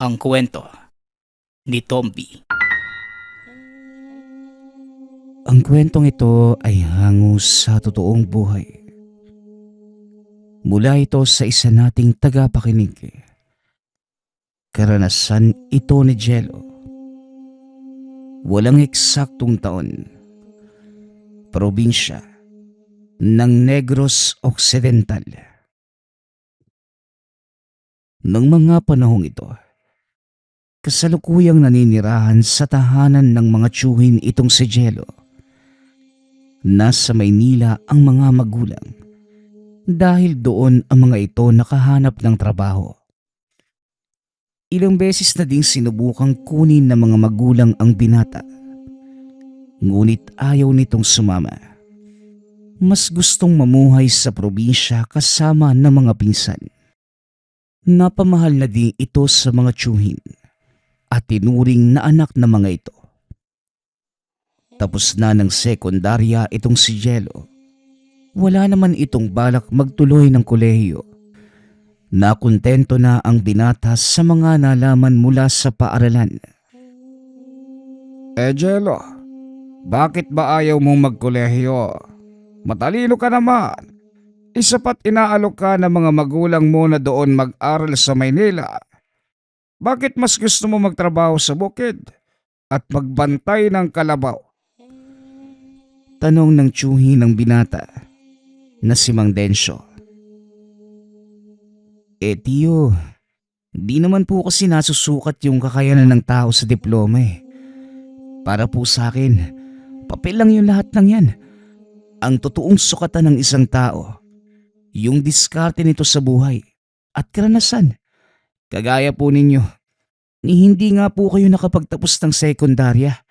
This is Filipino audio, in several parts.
Ang kwento ni Tomby. Ang kwentong ito ay hango sa totoong buhay. Mula ito sa isa nating tagapakinig. Karanasan ito ni Jello. Walang eksaktong taon. Probinsya ng Negros Occidental. Nang mga panahong ito, kasalukuyang naninirahan sa tahanan ng mga tiyuhin itong si Jello. Nasa Maynila ang mga magulang dahil doon ang mga ito nakahanap ng trabaho. Ilang beses na ding sinubukang kunin ng mga magulang ang binata. Ngunit ayaw nitong sumama. Mas gustong mamuhay sa probinsya kasama ng mga pinsan. Napamahal na din ito sa mga tiyuhin at tinuring na anak ng mga ito. Tapos na ng sekundarya itong si Jello. Wala naman itong balak magtuloy ng kolehiyo. Nakontento na ang binata sa mga nalaman mula sa paaralan. Jello, bakit ba ayaw mong magkolehiyo? Matalino ka naman. Isa pa't inaalok ka ng mga magulang mo na doon mag-aral sa Maynila. Bakit mas gusto mo magtrabaho sa bukid at magbantay ng kalabaw? Tanong ng tiyuhi ng binata na si Mang Densyo. Tiyo, di naman po kasi nasusukat yung kakayanan ng tao sa diploma eh. Para po sa akin, papel lang yung lahat ng yan. Ang totoong sukatan ng isang tao, yung diskarte nito sa buhay at karanasan. Kagaya po ninyo, ni hindi nga po kayo nakapagtapos ng sekundarya.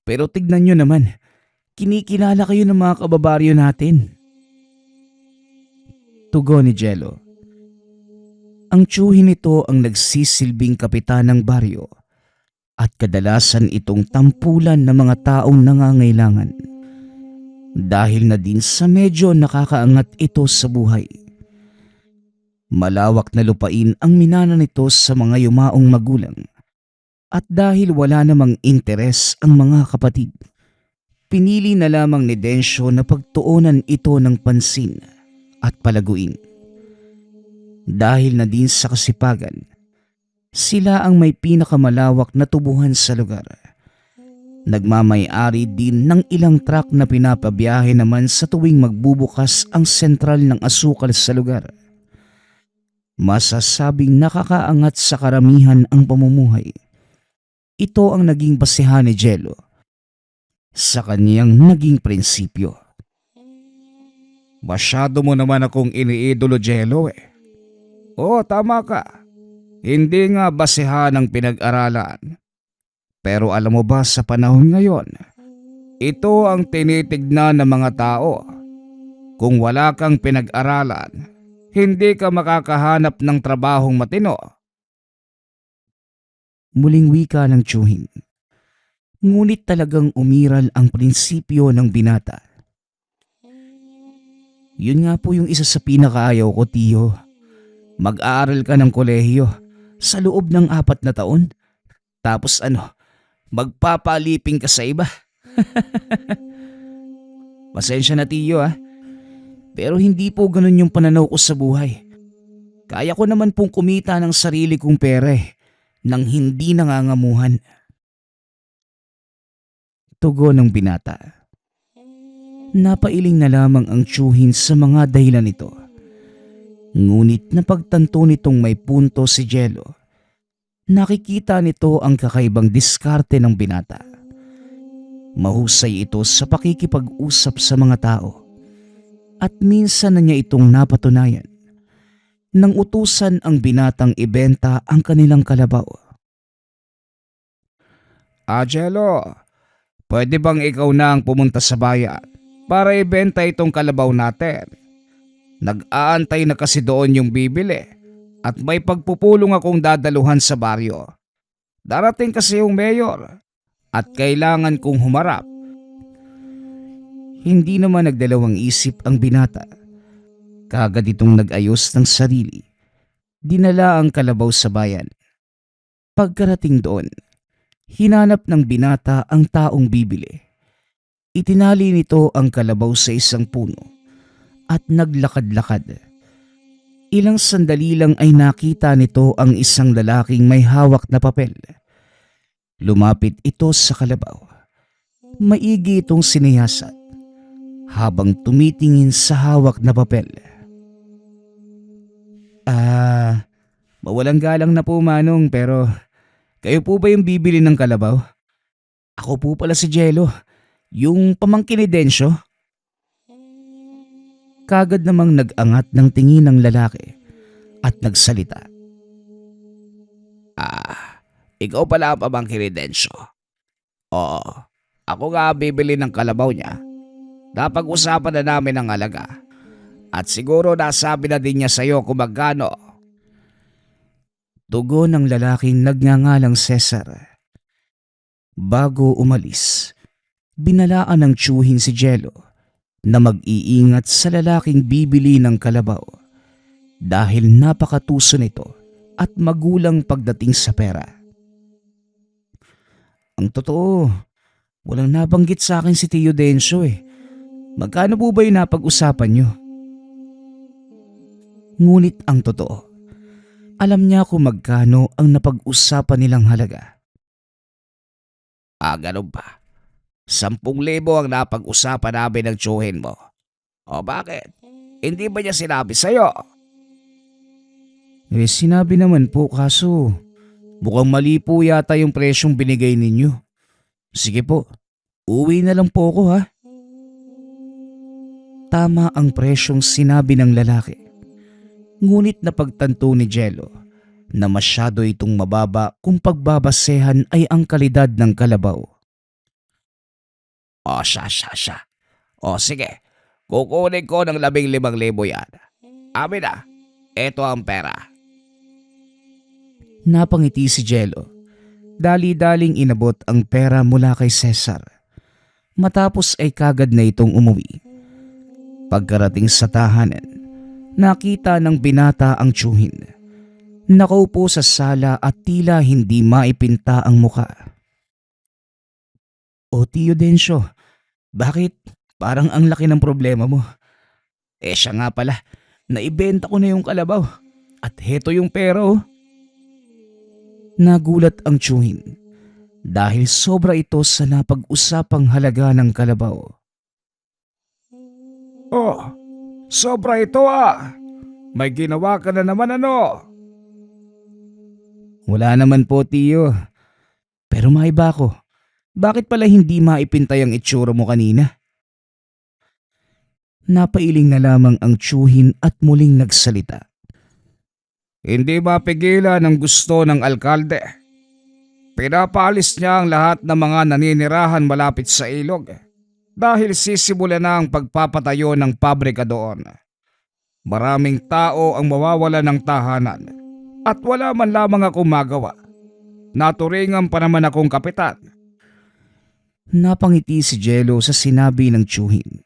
Pero tignan nyo naman, kinikilala kayo ng mga kababaryo natin. Tugon ni Jello. Ang tiyuhin nito ang nagsisilbing kapitan ng baryo at kadalasan itong tampulan ng mga taong nangangailangan. Dahil na din sa medyo nakakaangat ito sa buhay. Malawak na lupain ang minana nito sa mga yumaong magulang. At dahil wala namang interes ang mga kapatid, pinili na lamang ni Densyo na pagtuunan ito ng pansin at palaguin. Dahil na din sa kasipagan, sila ang may pinakamalawak na tubuhan sa lugar. Nagmamay-ari din ng ilang truck na pinapabiyahe naman sa tuwing magbubukas ang sentral ng asukal sa lugar. Masasabing nakakaangat sa karamihan ang pamumuhay. Ito ang naging basehan ni Jello sa kaniyang naging prinsipyo. Masyado mo naman akong iniidolo, Jello eh. Oo, tama ka. Hindi nga basehan ng pinag-aralan. Pero alam mo ba sa panahon ngayon, ito ang tinitignan ng mga tao. Kung wala kang pinag-aralan, hindi ka makakahanap ng trabahong matino. Muling wika ng tiyuhin. Ngunit talagang umiral ang prinsipyo ng binata. Yun nga po yung isa sa pinakaayaw ko, tiyo. Mag-aaral ka ng kolehiyo sa loob ng 4 na taon. Tapos magpapaliping ka sa iba. Pasensya na, tiyo ah. Pero hindi po ganun yung pananaw ko sa buhay. Kaya ko naman pong kumita ng sarili kong pera nang hindi nangangamuhan. Tugon ng binata. Napailing na lamang ang tiyuhin sa mga dahilan nito. Ngunit napagtanto nitong may punto si Jello. Nakikita nito ang kakaibang diskarte ng binata. Mahusay ito sa pakikipag-usap sa mga tao. At minsan na niya itong napatunayan nang utusan ang binatang ibenta ang kanilang kalabaw. Jello, pwede bang ikaw na ang pumunta sa bayan para ibenta itong kalabaw natin? Nag-aantay na kasi doon yung bibili at may pagpupulong akong dadaluhan sa baryo. Darating kasi yung mayor at kailangan kong humarap. Hindi naman nagdalawang isip ang binata. Kaagad itong nag-ayos ng sarili. Dinala ang kalabaw sa bayan. Pagkarating doon, hinanap ng binata ang taong bibili. Itinali nito ang kalabaw sa isang puno at naglakad-lakad. Ilang sandali lang ay nakita nito ang isang lalaking may hawak na papel. Lumapit ito sa kalabaw. Maigi itong siniyasat habang tumitingin sa hawak na papel. Mawalang galang na po, Manong, pero kayo po ba yung bibili ng kalabaw? Ako po pala si Jello, yung pamangkin ni Densyo. Kagad namang nag-angat ng tingin ng lalaki at nagsalita. Ikaw pala ang pamangkin ni Densyo. Oo, ako nga bibili ng kalabaw niya. Napag-usapan na namin ang halaga. At siguro nasabi na din niya sa'yo kung magkano. Tugon ng lalaking nagngangalang Cesar. Bago umalis, binalaan ng tiyuhin si Jello na mag-iingat sa lalaking bibili ng kalabaw dahil napakatuso nito at magulang pagdating sa pera. Ang totoo, walang nabanggit sa akin si Tio Densyo eh. Magkano po ba yung napag-usapan nyo? Ngunit ang totoo, alam niya kung magkano ang napag-usapan nilang halaga. Ganun ba? 10,000 ang napag-usapan namin ng tiyuhin mo. O bakit? Hindi ba niya sinabi sa'yo? Sinabi naman po kaso mukhang mali po yata yung presyong binigay ninyo. Sige po, uwi na lang po ako ha. Tama ang presyong sinabi ng lalaki. Ngunit napagtanto ni Jello na masyado itong mababa kung pagbabasehan ay ang kalidad ng kalabaw. Siya. Sige, kukunin ko ng 15,000 yan. Amin na, eto ang pera. Napangiti si Jello. Dali-daling inabot ang pera mula kay Cesar. Matapos ay kagad na itong umuwi. Pagkarating sa tahanan, nakita ng binata ang tiyuhin. Nakaupo sa sala at tila hindi maipinta ang muka. O Tio Densyo, bakit parang ang laki ng problema mo? Siya nga pala, naibenta ko na yung kalabaw at heto yung pera oh. Nagulat ang tiyuhin dahil sobra ito sa napag-usapang halaga ng kalabaw. Sobra ito ah. May ginawa ka na naman ano? Wala naman po, Tio. Pero maiba ko. Bakit pala hindi maipintay ang itsura mo kanina? Napailing na lamang ang tiyuhin at muling nagsalita. Hindi mapigilan ang gusto ng alkalde. Pinapaalis niya ang lahat ng mga naninirahan malapit sa ilog dahil sisimulan na ang pagpapatayo ng pabrika doon. Maraming tao ang mawawala ng tahanan at wala man lamang akong magawa. Naturingan pa naman akong kapitan. Napangiti si Jello sa sinabi ng tiyuhin.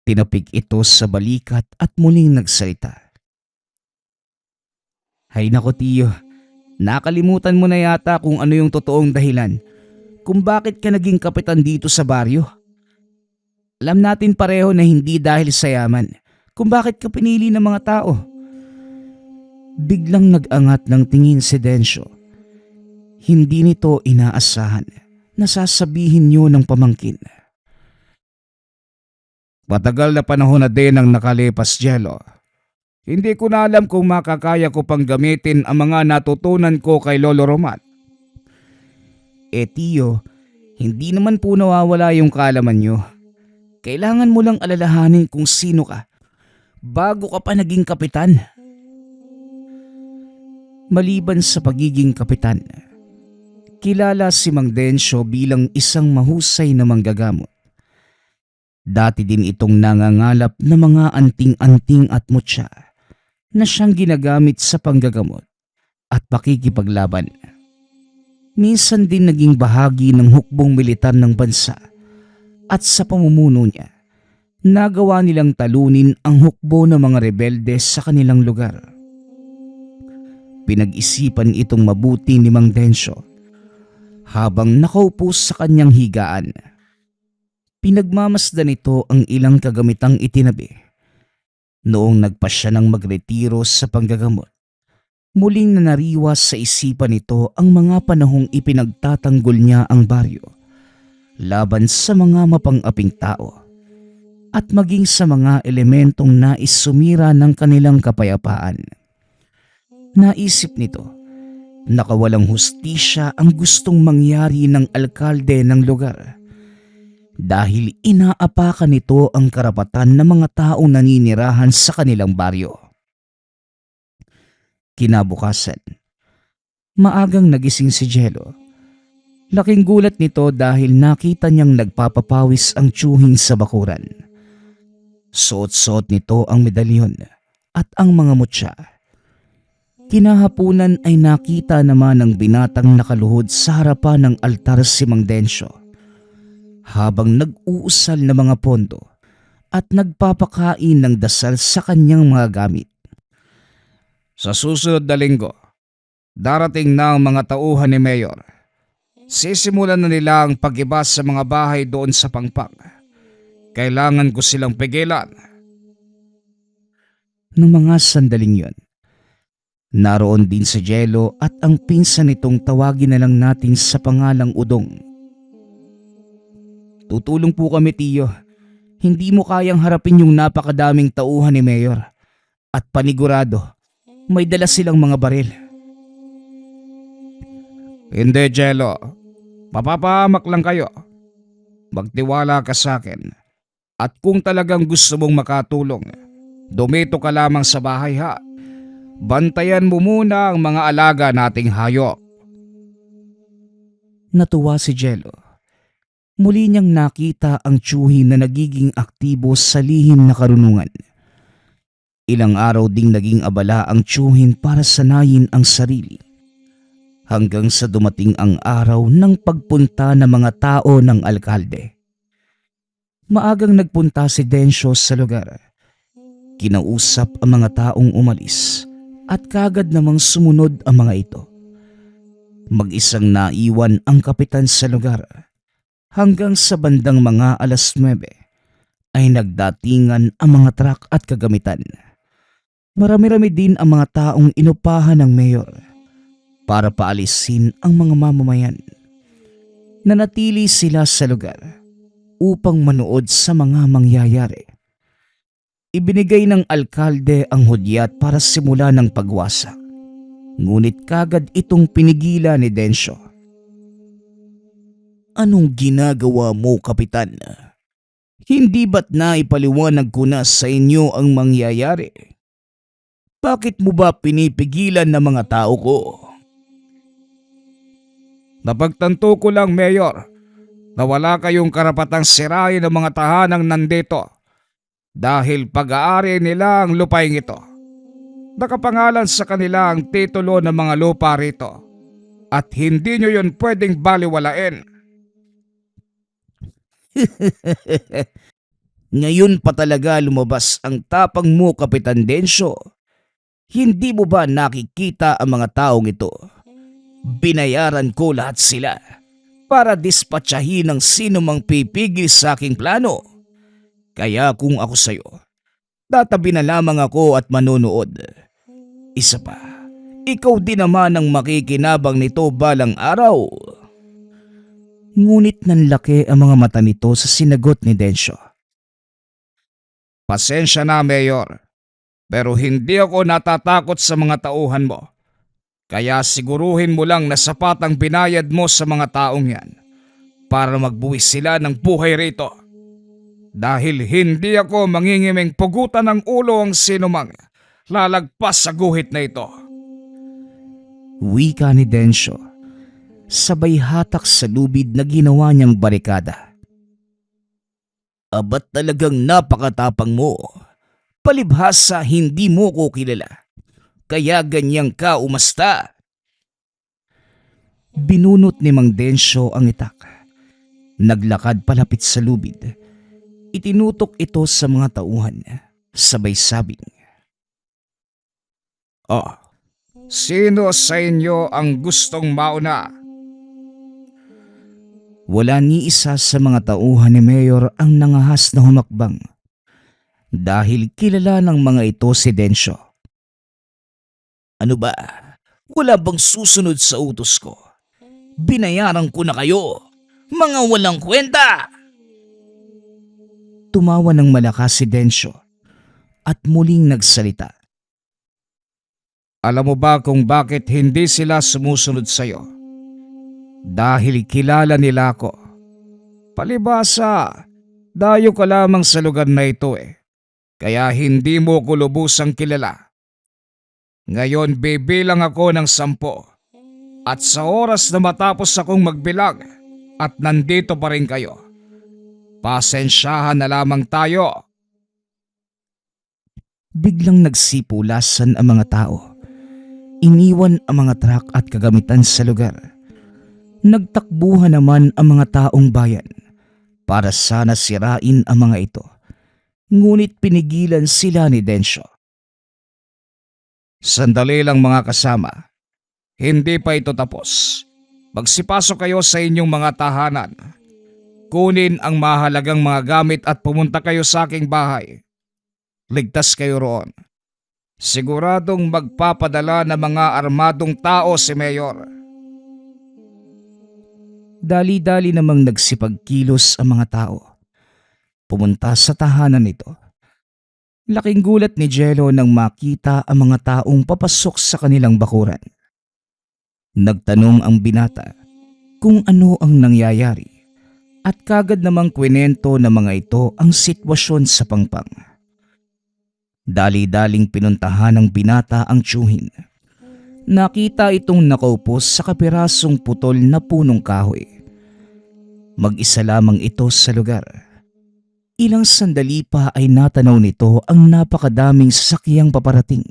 Tinapik ito sa balikat at muling nagsalita. Hay nako Tio, nakalimutan mo na yata kung ano yung totoong dahilan kung bakit ka naging kapitan dito sa baryo. Alam natin pareho na hindi dahil sa yaman kung bakit ka pinili ng mga tao. Biglang nag-angat ng tingin si Densyo. Hindi nito inaasahan na sasabihin niyo ng pamangkin. Matagal na panahon na din ang nakalipas, Jello. Hindi ko na alam kung makakaya ko pang gamitin ang mga natutunan ko kay Lolo Roman. Tio, hindi naman po nawawala yung kaalaman nyo. Kailangan mo lang alalahanin kung sino ka bago ka pa naging kapitan. Maliban sa pagiging kapitan, kilala si Mang Densyo bilang isang mahusay na manggagamot. Dati din itong nangangalap ng mga anting-anting at mutya na siyang ginagamit sa panggagamot at pakikipaglaban. Minsan din naging bahagi ng hukbong militar ng bansa at sa pamumuno niya, nagawa nilang talunin ang hukbo ng mga rebelde sa kanilang lugar. Pinag-isipan itong mabuti ni Mang Densyo habang nakaupo sa kanyang higaan. Pinagmamasdan nito ang ilang kagamitang itinabi. Noong nagpa siya ng magretiro sa panggagamot, muling nanariwas sa isipan nito ang mga panahong ipinagtatanggol niya ang baryo laban sa mga mapang-aping tao at maging sa mga elementong nais sumira ng kanilang kapayapaan. Naisip nito na kawalang hustisya ang gustong mangyari ng alkalde ng lugar dahil inaapakan nito ang karapatan ng mga taong naninirahan sa kanilang baryo. Kinabukasan, maagang nagising si Jello. Laking gulat nito dahil nakita niyang nagpapapawis ang tiyuhin sa bakuran. Suot-suot nito ang medalyon at ang mga mutya. Kinahapunan ay nakita naman ng binatang nakaluhod sa harapan ng altar si Mang Densyo habang nag-uusal ng mga pondo at nagpapakain ng dasal sa kanyang mga gamit. Sa susunod na linggo, darating na ang mga tauhan ni Mayor. Sisimulan na nila ang pag-iba sa mga bahay doon sa Pangpang. Kailangan ko silang pigilan. Nung mga sandaling yon, naroon din si Jello at ang pinsan nitong tawagin na lang natin sa pangalang Udong. Tutulong po kami, tiyo. Hindi mo kayang harapin yung napakadaming tauhan ni Mayor. At panigurado, may dala silang mga baril. Hindi, Jello. Mapapahamak lang kayo. Magtiwala ka sa akin. At kung talagang gusto mong makatulong, dumito ka lamang sa bahay ha. Bantayan mo muna ang mga alaga nating hayop. Natuwa si Jello. Muli niyang nakita ang tiyuhin na nagiging aktibo sa lihim na karunungan. Ilang araw ding naging abala ang tiyuhin para sanayin ang sarili. Hanggang sa dumating ang araw ng pagpunta ng mga tao ng alkalde. Maagang nagpunta si Densyo sa lugar. Kinausap ang mga taong umalis at kagad namang sumunod ang mga ito. Mag-isang naiwan ang kapitan sa lugar. Hanggang sa bandang mga 9:00 ay nagdatingan ang mga truck at kagamitan. Marami-rami din ang mga taong inupahan ng mayor para paalisin ang mga mamamayan. Nanatili sila sa lugar upang manood sa mga mangyayari. Ibinigay ng alkalde ang hudyat para simula ng pagwasak. Ngunit kagad itong pinigilan ni Densyo. Anong ginagawa mo, Kapitan? Hindi ba't naipaliwanag ko na sa inyo ang mangyayari? Bakit mo ba pinipigilan ng mga tao ko? Napagtanto ko lang, Mayor, na wala kayong karapatang sirain ang mga tahanang nandito dahil pag-aari nila ang lupaing ito. Nakapangalan sa kanila ang titulo ng mga lupa rito at hindi nyo yun pwedeng baliwalain. Ngayon pa talaga lumabas ang tapang mo, Kapitan Densyo. Hindi mo ba nakikita ang mga taong ito? Binayaran ko lahat sila para dispatsahin ng sino mang pipigil sa aking plano. Kaya kung ako sa'yo, tatabi na lamang ako at manonood. Isa pa, ikaw din naman ang makikinabang nito balang araw. Ngunit nanlaki ang mga mata nito sa sinagot ni Densyo. Pasensya na, Mayor, pero hindi ako natatakot sa mga tauhan mo. Kaya siguruhin mo lang na sapat ang binayad mo sa mga taong yan para magbuwis sila ng buhay rito. Dahil hindi ako mangingiming pugutan ng ulo ang sinumang lalagpas sa guhit na ito. Wika ni Densyo, sabay hatak sa lubid na ginawa niyang barikada. Abat talagang napakatapang mo. Palibhasa hindi mo ko kilala. Kaya ganyang ka umasta. Binunot ni Mang Densyo ang itak. Naglakad palapit sa lubid. Itinutok ito sa mga tauhan. Sabay sabing, Sino sa inyo ang gustong mauna? Wala ni isa sa mga tauhan ni Mayor ang nangahas na humakbang dahil kilala ng mga ito si Densyo. Ano ba? Wala bang susunod sa utos ko? Binayaran ko na kayo. Mga walang kwenta! Tumawa ng malakas si Densyo at muling nagsalita. Alam mo ba kung bakit hindi sila sumusunod sa'yo? Dahil kilala nila ako. Palibasa, dayo ka lamang sa lugar na ito Kaya hindi mo ko lubusang kilala. Ngayon bibilang ako ng 10. At sa oras na matapos akong magbilang at nandito pa rin kayo, pasensyahan na lamang tayo. Biglang nagsipulasan ang mga tao. Iniwan ang mga truck at kagamitan sa lugar. Nagtakbuhan naman ang mga taong bayan para sana sirain ang mga ito. Ngunit pinigilan sila ni Densyo. Sandali lang mga kasama. Hindi pa ito tapos. Magsipasok kayo sa inyong mga tahanan. Kunin ang mahalagang mga gamit at pumunta kayo sa aking bahay. Ligtas kayo roon. Siguradong magpapadala ng mga armadong tao si Mayor. Dali-dali namang nagsipagkilos ang mga tao. Pumunta sa tahanan nito. Laking gulat ni Jello nang makita ang mga taong papasok sa kanilang bakuran. Nagtanong ang binata kung ano ang nangyayari at kagad namang kwento ng mga ito ang sitwasyon sa pangpang. Dali-daling pinuntahan ng binata ang tiyuhin. Nakita itong nakaupo sa kapirasong putol na punong kahoy. Mag-isa lamang ito sa lugar. Ilang sandali pa ay natanaw nito ang napakadaming sasakyang paparating.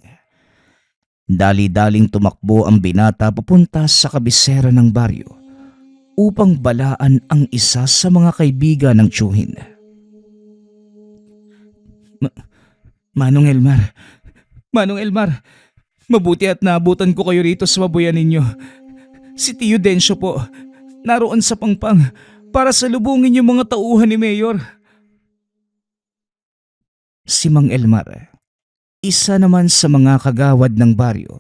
Dali-daling tumakbo ang binata papunta sa kabisera ng baryo upang balaan ang isa sa mga kaibigan ng tiyuhin. Manong Elmar, mabuti at naabutan ko kayo rito sa mabuyan ninyo. Si Tio Densyo po, naroon sa pangpang para salubungin yung mga tauhan ni Mayor. Si Mang Elmar, isa naman sa mga kagawad ng baryo,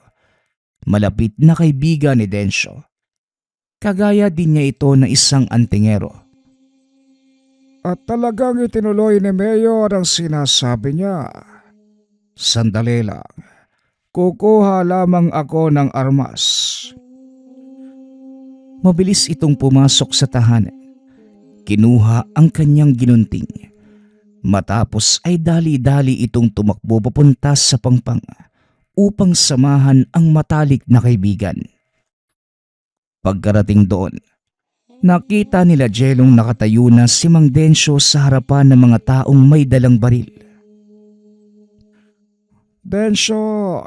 malapit na kaibigan ni Densyo. Kagaya din niya ito na isang antingero. At talagang itinuloy ni Mayor ang sinasabi niya. Sandali lang. Kukuha lamang ako ng armas. Mabilis itong pumasok sa tahanan. Kinuha ang kanyang ginunting. Matapos ay dali-dali itong tumakbo papunta sa pangpang upang samahan ang matalik na kaibigan. Pagkarating doon, nakita nila Jellong nakatayo na si Mang Densyo sa harapan ng mga taong may dalang baril. Densyo,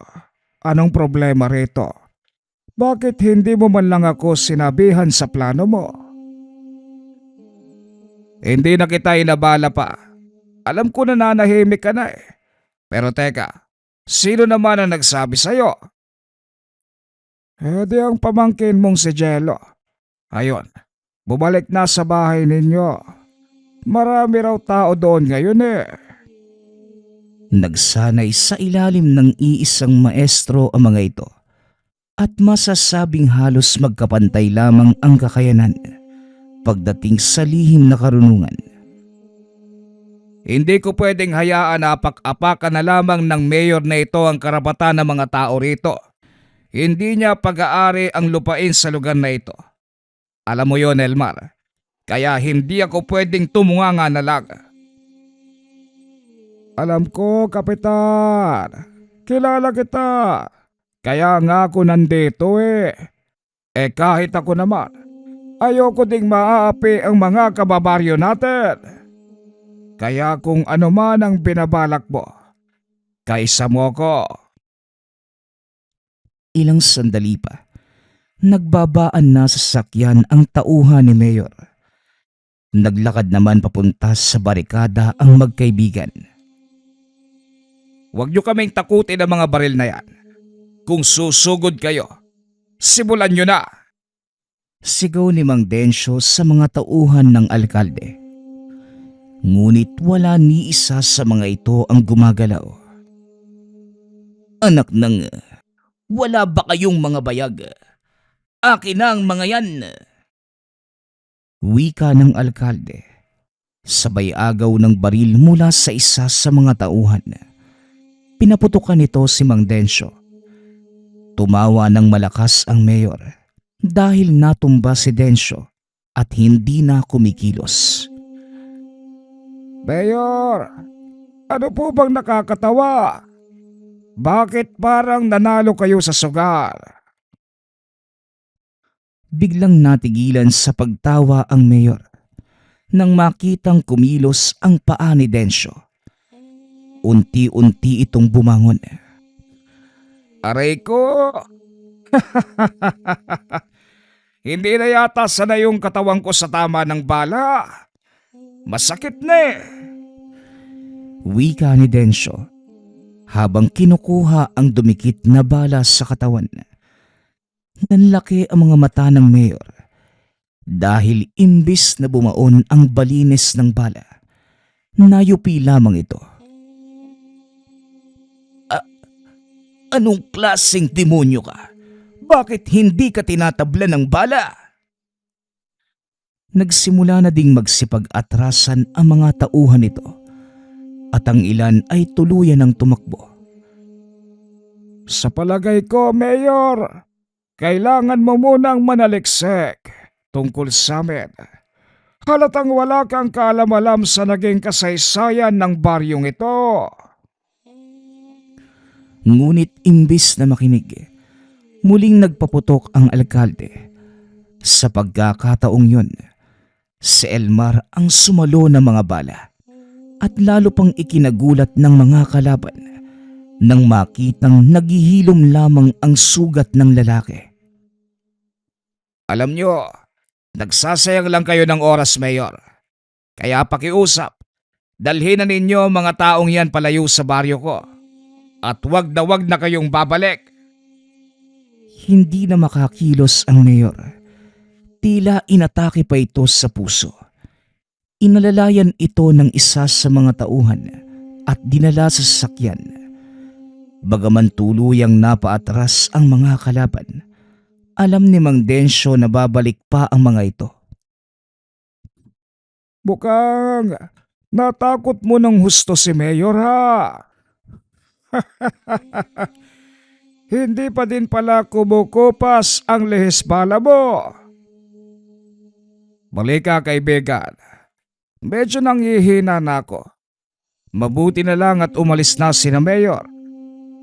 anong problema rito? Bakit hindi mo man lang ako sinabihan sa plano mo? Hindi na kita inabala pa. Alam ko na nanahimik ka na Pero teka, sino naman ang nagsabi sa'yo? Di ang pamangkin mong si Jello. Ayon, bumalik na sa bahay ninyo. Marami raw tao doon ngayon Nagsanay sa ilalim ng iisang maestro ang mga ito at masasabing halos magkapantay lamang ang kakayanan pagdating sa lihim na karunungan. Hindi ko pwedeng hayaan na apak-apakan na lamang ng mayor na ito ang karapatan ng mga tao rito. Hindi niya pag-aari ang lupain sa lugar na ito. Alam mo yon, Elmar. Kaya hindi ako pwedeng tumunganga na lang. Alam ko, Kapitan. Kilala kita. Kaya nga ako nandito kahit ako naman, ayoko ding maaapi ang mga kababaryo natin. Kaya kung ano man ang binabalak mo, kaisa mo ko. Ilang sandali pa, nagbabaan na sa sasakyan ang tauhan ni Mayor. Naglakad naman papunta sa barikada ang magkaibigan. Huwag niyo kaming takutin ang mga baril na yan. Kung susugod kayo, simulan nyo na. Sigaw ni Mang Densyo sa mga tauhan ng alkalde. Ngunit wala ni isa sa mga ito ang gumagalaw. Anak ng, wala ba kayong mga bayag? Akin na ang mga yan. Wika ng alkalde. Sabay agaw ng baril mula sa isa sa mga tauhan. Pinaputukan nito si Mang Densyo. Tumawa ng malakas ang mayor dahil natumba si Densyo at hindi na kumikilos. Mayor, ano po bang nakakatawa? Bakit parang nanalo kayo sa sugal? Biglang natigilan sa pagtawa ang mayor nang makitang kumilos ang paa ni Densyo. Unti-unti itong bumangon. Aray ko! Hindi na yata sanay yung katawan ko sa tama ng bala. Masakit na eh. Wika ni Densyo habang kinukuha ang dumikit na bala sa katawan. Nanlaki ang mga mata ng mayor dahil imbis na bumaon ang balinis ng bala, nayupi lamang ito. Anong klaseng demonyo ka? Bakit hindi ka tinatabla ng bala? Nagsimula na ding magsipag-atrasan ang mga tauhan nito at ang ilan ay tuluyan ng tumakbo. Sa palagay ko, Mayor, kailangan mo munang manaliksik tungkol sa amin. Halatang wala kang kaalam-alam sa naging kasaysayan ng baryong ito. Ngunit imbis na makinig, muling nagpaputok ang alkalde. Sa pagkakataong yun, si Elmar ang sumalo ng mga bala at lalo pang ikinagulat ng mga kalaban nang makitang naghihilom lamang ang sugat ng lalaki. Alam nyo, nagsasayang lang kayo ng oras, Mayor. Kaya pakiusap, dalhin na ninyo mga taong yan palayo sa baryo ko. At wag na kayong babalik. Hindi na makakilos ang mayor. Tila inatake pa ito sa puso. Inalalayan ito ng isa sa mga tauhan at dinala sa sasakyan. Bagaman tuluyang napaatras ang mga kalaban, alam ni Mang Densyo na babalik pa ang mga ito. Mukhang natakot mo ng husto si Mayor ha. Hindi pa din pala kumukupas ang lihis bala mo. Mali ka, kaibigan. Medyo nanghihina na ako. Mabuti na lang at umalis na si na Mayor.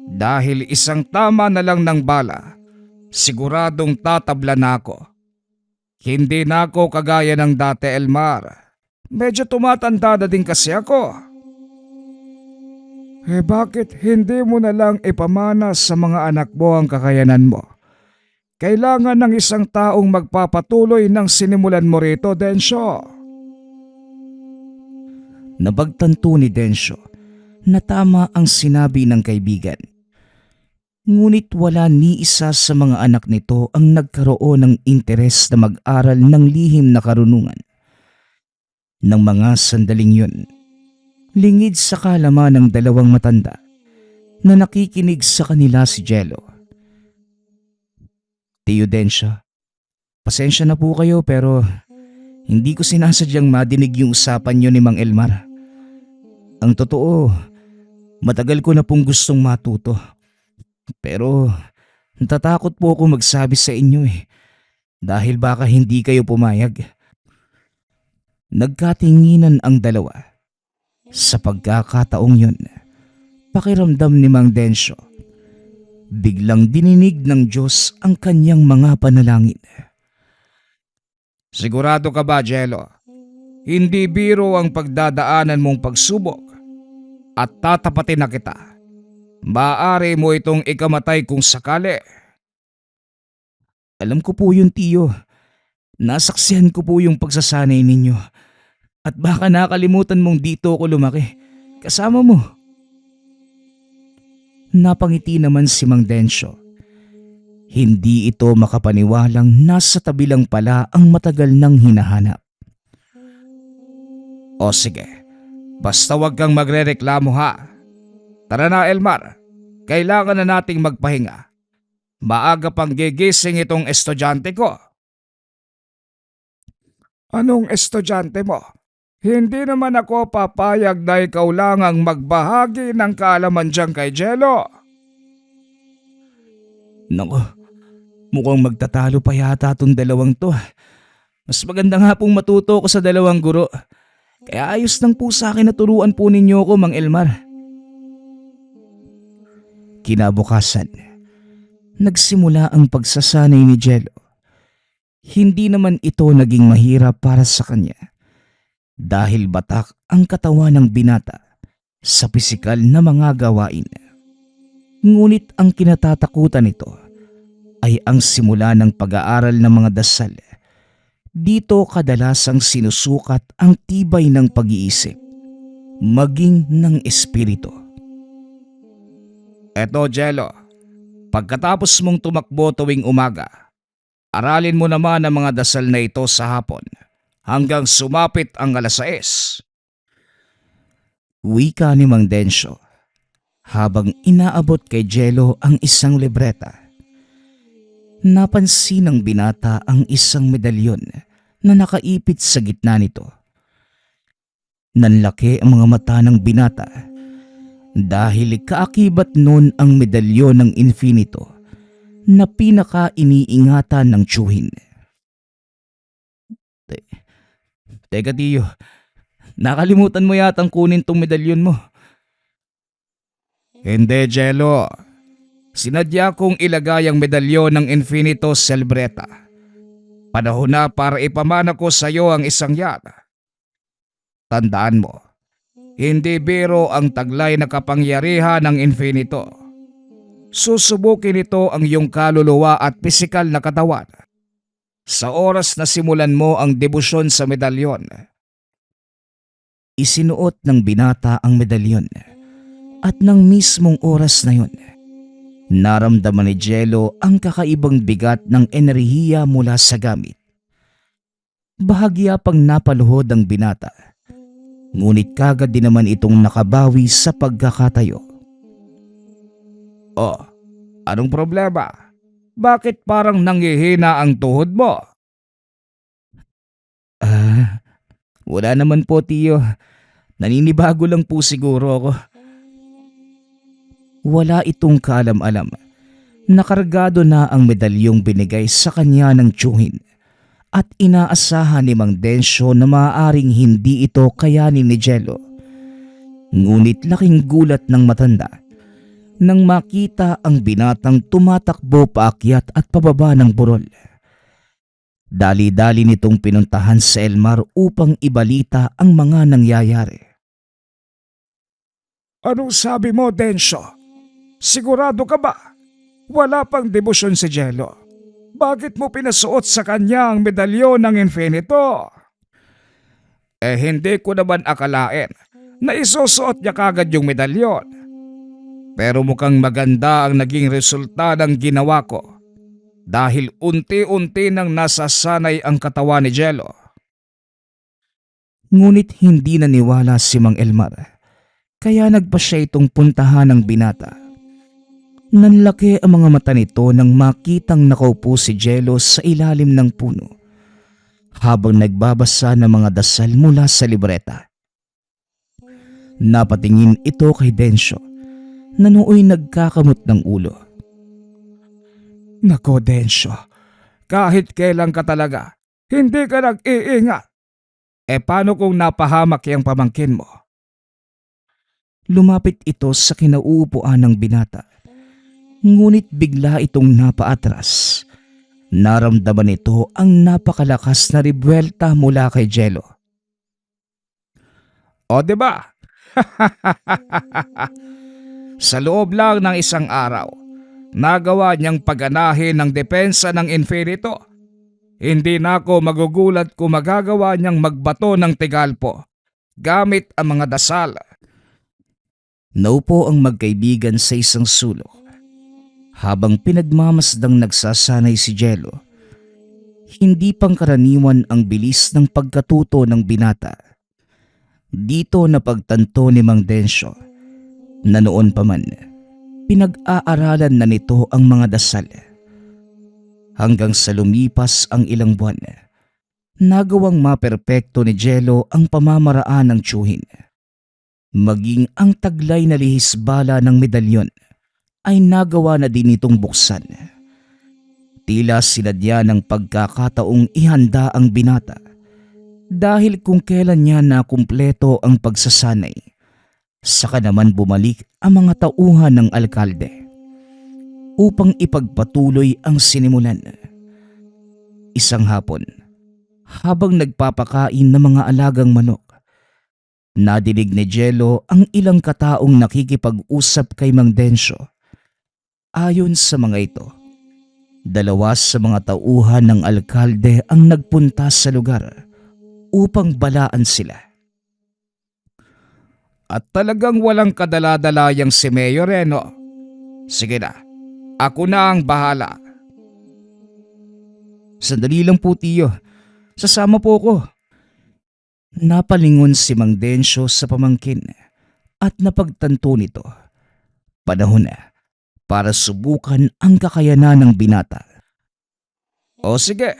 Dahil isang tama na lang ng bala, siguradong tatabla na ako. Hindi na ako kagaya ng dati, Elmar. Medyo tumatanda na din kasi ako. Bakit hindi mo na lang ipamana sa mga anak mo ang kakayanan mo? Kailangan ng isang taong magpapatuloy ng sinimulan mo rito, Densyo. Napagtanto ni Densyo na tama ang sinabi ng kaibigan. Ngunit wala ni isa sa mga anak nito ang nagkaroon ng interes na mag-aral ng lihim na karunungan. Nang mga sandaling yun, lingid sa kalaman ng dalawang matanda na nakikinig sa kanila si Jello. Tiyo Densyo, pasensya na po kayo pero hindi ko sinasadyang madinig yung usapan nyo ni Mang Elmar. Ang totoo, matagal ko na pong gustong matuto. Pero natatakot po ako magsabi sa inyo dahil baka hindi kayo pumayag. Nagkatinginan ang dalawa. Sa pagkakataong yun, pakiramdam ni Mang Densyo, biglang dininig ng Diyos ang kanyang mga panalangin. Sigurado ka ba, Jello? Hindi biro ang pagdadaanan mong pagsubok at tatapatin na kita. Maaari mo itong ikamatay kung sakali. Alam ko po yun, tiyo. Nasaksihan ko po yung pagsasanay ninyo. At baka nakalimutan mong dito ako lumaki. Kasama mo. Napangiti naman si Mang Densyo Hindi ito makapaniwalang nasa tabi lang pala ang matagal nang hinahanap. O sige, basta wag kang magrereklamo ha. Tara na Elmar, kailangan na nating magpahinga. Maaga pang gigising itong estudyante ko. Anong estudyante mo? Hindi naman ako papayag na ikaw lang ang magbahagi ng kaalaman dyan kay Jello. Naku, mukhang magtatalo pa yata tong dalawang to. Mas maganda nga pong matuto ko sa dalawang guro. Kaya ayos lang po sa akin na turuan po ninyo ko, Mang Elmar. Kinabukasan, nagsimula ang pagsasanay ni Jello. Hindi naman ito naging mahirap para sa kanya dahil batak ang katawan ng binata sa pisikal na mga gawain. Ngunit ang kinatatakutan nito ay ang simula ng pag-aaral ng mga dasal. Dito kadalasang sinusukat ang tibay ng pag-iisip, maging ng espiritu. Eto Jello, pagkatapos mong tumakbo tuwing umaga, aralin mo naman ang mga dasal na ito sa hapon hanggang sumapit ang 6:00. Wika ni Mang Densyo habang inaabot kay Jello ang isang libreta. Napansin ng binata ang isang medalyon na nakaipit sa gitna nito. Nanlaki ang mga mata ng binata dahil kaakibat noon ang medalyon ng infinito na pinaka-iniingatan ng tiyuhin. Teka tiyo, nakalimutan mo yatang kunin tong medalyon mo. Hindi Jello, sinadya kong ilagay ang medalyon ng infinito sa libreta. Panahon na para ipamana ko sa iyo ang isang yan. Tandaan mo, hindi biro ang taglay na kapangyarihan ng infinito. Susubukin ito ang iyong kaluluwa at pisikal na katawan. Sa oras na simulan mo ang debosyon sa medalyon. Isinuot ng binata ang medalyon at ng mismong oras na yun, naramdaman ni Jello ang kakaibang bigat ng enerhiya mula sa gamit. Bahagya pang napaluhod ang binata, ngunit kagad din naman itong nakabawi sa pagkakatayo. Oh, anong problema? Bakit parang nanghihina ang tuhod mo? Wala naman po tiyo. Naninibago lang po siguro ako. Wala itong kaalam-alam. Nakargado na ang medalyong binigay sa kanya ng tiyuhin at inaasahan ni Mang Densyo na maaaring hindi ito kayanin ni Jello. Ngunit laking gulat ng matanda nang makita ang binatang tumatakbo paakyat at pababa ng burol. Dali-dali nitong pinuntahan sa Elmar upang ibalita ang mga nangyayari. Anong sabi mo, Densyo? Sigurado ka ba? Wala pang debosyon si Jello. Bakit mo pinasuot sa kanya ang medalyon ng infinito? Hindi ko naman akalain na isusuot niya kagad yung medalyon. Pero mukhang maganda ang naging resulta ng ginawa ko dahil unti-unti nang nasasanay ang katawan ni Jello. Ngunit hindi naniwala si Mang Elmar, kaya nagpa siya itong puntahan ng binata. Nanlaki ang mga mata nito nang makitang nakaupo si Jello sa ilalim ng puno habang nagbabasa ng mga dasal mula sa libreta. Napatingin ito kay Densyo na nooy nagkakamot ng ulo. Nako Densyo, kahit kailan ka talaga, hindi ka nag-iingat. Paano kung napahamak yung pamangkin mo? Lumapit ito sa kinauupuan ng binata. Ngunit bigla itong napaatras. Naramdaman ito ang napakalakas na ribwelta mula kay Jello. O diba? Sa loob lang ng isang araw, nagawa niyang paganahin ng depensa ng infinito. Hindi na ako magugulat kung magagawa niyang magbato ng tigalpo gamit ang mga dasal. Naupo ang magkaibigan sa isang sulok Habang pinagmamasdang nagsasanay si Jello, hindi pangkaraniwan ang bilis ng pagkatuto ng binata. Dito napagtanto ni Mang Densyo na noon pa man pinag-aaralan na nito ang mga dasal. Hanggang sa lumipas ang ilang buwan, nagawang maperpekto ni Jello ang pamamaraan ng tiyuhin. Maging ang taglay na lihis bala ng medalyon ay nagawa na din itong buksan. Tila sinadya ng pagkakataong ihanda ang binata dahil kung kailan niya nakumpleto ang pagsasanay, saka naman bumalik ang mga tauhan ng alkalde upang ipagpatuloy ang sinimulan. Isang hapon, habang nagpapakain ng mga alagang manok, nadinig ni Jello ang ilang kataong nakikipag-usap kay Mang Densyo. Ayon sa mga ito, 2 sa mga tauhan ng alkalde ang nagpunta sa lugar upang balaan sila. At talagang walang kadala-dalayang si Mayor no? Sige na, ako na ang bahala. Sandali lang po, tiyo. Sasama po ko. Napalingon si Mang Densyo sa pamangkin at napagtanto nito. Panahon na para subukan ang kakayanan ng binata. O sige,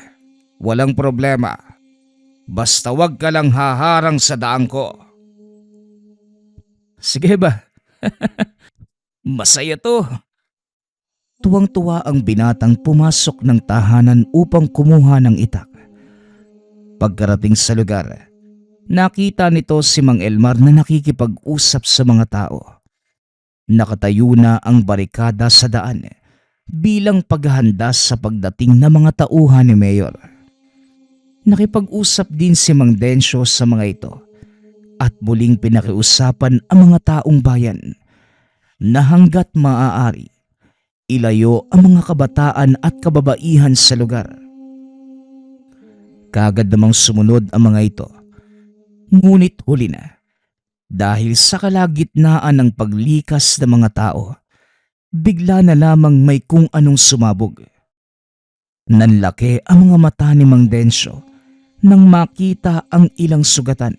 walang problema. Basta wag ka lang haharang sa daan ko. Sige ba? Masaya to. Tuwang-tuwa ang binatang pumasok ng tahanan upang kumuha ng itak. Pagkarating sa lugar, nakita nito si Mang Elmar na nakikipag-usap sa mga tao. Nakatayo na ang barikada sa daan bilang paghahanda sa pagdating ng mga tauhan ni Mayor. Nakipag-usap din si Mang Densyo sa mga ito at muling pinakiusapan ang mga taong bayan na hanggat maaari, ilayo ang mga kabataan at kababaihan sa lugar. Kaagad namang sumunod ang mga ito, ngunit huli na. Dahil sa kalagitnaan ng paglikas ng mga tao, bigla na lamang may kung anong sumabog. Nanlaki ang mga mata ni Mang Densyo nang makita ang ilang sugatan.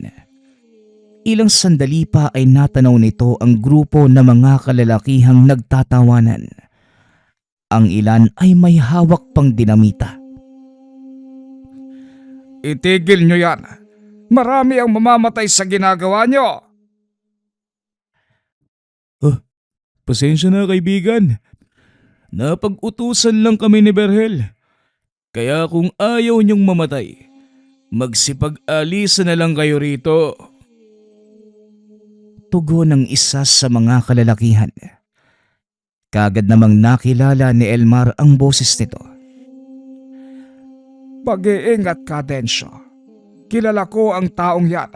Ilang sandali pa ay natanaw nito ang grupo ng mga kalalakihang nagtatawanan. Ang ilan ay may hawak pang dinamita. Itigil nyo yan. Marami ang mamamatay sa ginagawa nyo. Pasensya na, kaibigan. Napag-utusan lang kami ni Berhel. Kaya kung ayaw niyong mamatay, magsipag-alisa na lang kayo rito. Tugon ng isa sa mga kalalakihan. Kaagad namang nakilala ni Elmar ang boses nito. Pag-iingat ka, Densyo. Kilala ko ang taong yan.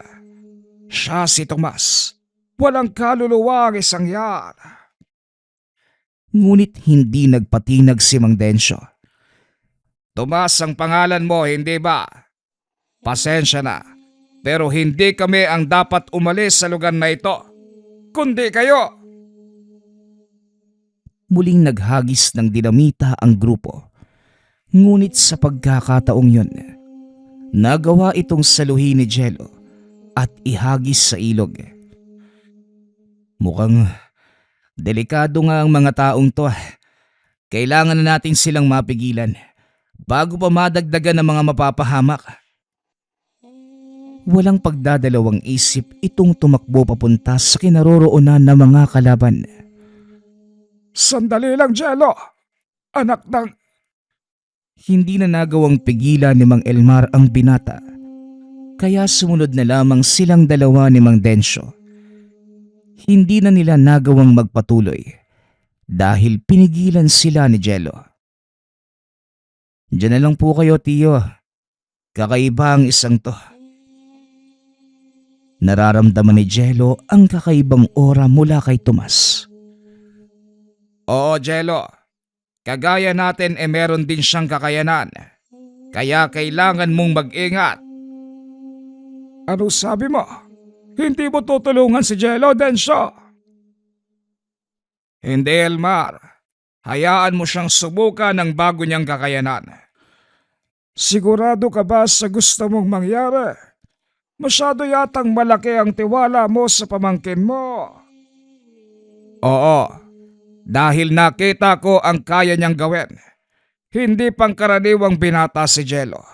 Siya si Tomas. Walang kaluluwa ang isang yan. Ngunit hindi nagpatinag si Mang Densyo. Tomas ang pangalan mo, hindi ba? Pasensya na, pero hindi kami ang dapat umalis sa lugar na ito, kundi kayo. Muling naghagis ng dinamita ang grupo. Ngunit sa pagkakataong yun, nagawa itong saluhin ni Jello at ihagis sa ilog. Mukhang delikado nga ang mga taong to. Kailangan na natin silang mapigilan bago pa madagdagan ng mga mapapahamak. Walang pagdadalawang isip itong tumakbo papunta sa kinaroroonan ng mga kalaban. Sandali lang, Jello. Anak ng... Hindi na nagawang pigilan ni Mang Elmar ang binata. Kaya sumunod na lamang silang dalawa ni Mang Densyo. Hindi na nila nagawang magpatuloy dahil pinigilan sila ni Jello. Diyan na lang po kayo, tiyo. Kakaiba ang isang to. Nararamdaman ni Jello ang kakaibang aura mula kay Tomas. Oo, Jello. Kagaya natin meron din siyang kakayanan. Kaya kailangan mong mag-ingat. Ano sabi mo? Hindi mo tutulungan si Jello, Densyo? Hindi, Elmar. Hayaan mo siyang subukan ng bago niyang kakayanan. Sigurado ka ba sa gusto mong mangyari? Masyado yatang malaki ang tiwala mo sa pamangkin mo. Oo, dahil nakita ko ang kaya niyang gawin. Hindi pangkaraniwang binata si Jello.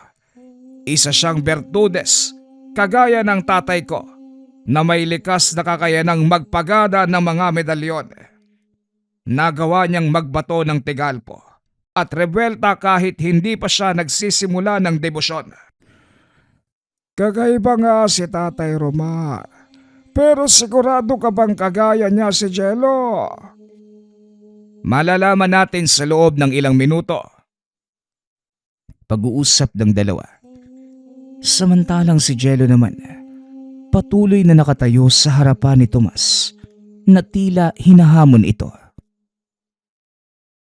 Isa siyang bertudes, kagaya ng tatay ko, na may likas na kakayanang magpagana ng mga medalyon. Nagawa niyang magbato ng Tigalpo at rebelta kahit hindi pa siya nagsisimula ng debosyon. Kakaiba nga si Tatay Romar, pero sigurado ka bang kagaya niya si Jello? Malalaman natin sa loob ng ilang minuto. Pag-uusap ng dalawa. Samantalang si Jello naman, patuloy na nakatayo sa harapan ni Tomas na tila hinahamon ito.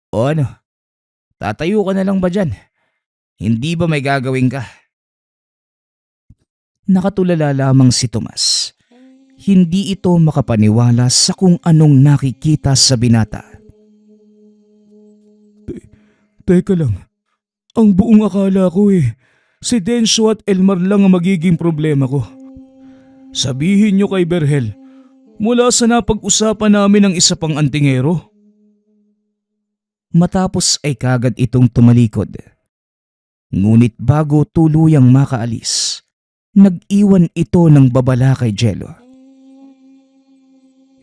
O ano, tatayo ka na lang ba dyan? Hindi ba may gagawin ka? Nakatulala lamang si Tomas. Hindi ito makapaniwala sa kung anong nakikita sa binata. Teka lang, ang buong akala ko si Densyo at Elmar lang ang magiging problema ko. Sabihin niyo kay Berhel, mula sa napag-usapan namin ng isa pang antingero. Matapos ay kagad itong tumalikod. Ngunit bago tuluyang makaalis, nag-iwan ito ng babala kay Jello.